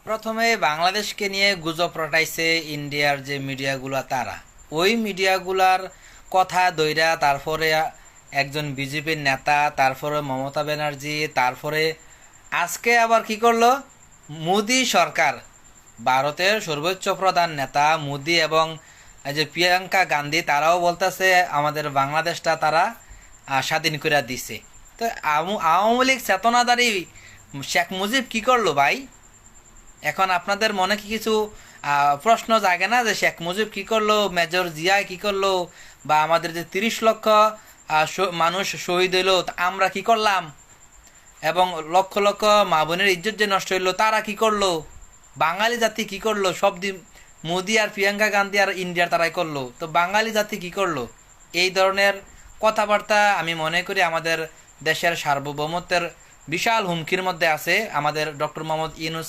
প্রথমে বাংলাদেশকে নিয়ে গুজব রটাইছে ইন্ডিয়ার যে মিডিয়াগুলা, তারা ওই মিডিয়াগুলার কথা দইরা তারপরে একজন বিজেপির নেতা, তারপরে মমতা ব্যানার্জি, তারপরে আজকে আবার কি করলো মোদি সরকার, ভারতের সর্বোচ্চ প্রধান নেতা মোদি এবং এই যে প্রিয়াঙ্কা গান্ধী, তারাও বলতেছে আমাদের বাংলাদেশটা তারা স্বাধীন করে দিছে। তো আওয়ামী লীগ চেতনাধারী শেখ মুজিব কি করলো ভাই? এখন আপনাদের মনে কি কিছু প্রশ্ন জাগে না যে শেখ মুজিব কি করলো, মেজর জিয়া কি করলো, বা আমাদের যে 30 লক্ষ মানুষ শহীদ হইলো তা আমরা কি করলাম, এবং লক্ষ লক্ষ মা বোনের ইজ্জত যে নষ্ট হইলো তারা কি করলো, বাঙালি জাতি কি করলো? সব দিন মোদি আর প্রিয়াঙ্কা গান্ধী আর ইন্ডিয়ার তারাই করলো, তো বাঙালি জাতি কি করলো? এই ধরনের কথাবার্তা আমি মনে করি আমাদের দেশের সার্বভৌমত্বের বিশাল হুমকির মধ্যে আছে। আমাদের ডক্টর মোহাম্মদ ইউনূস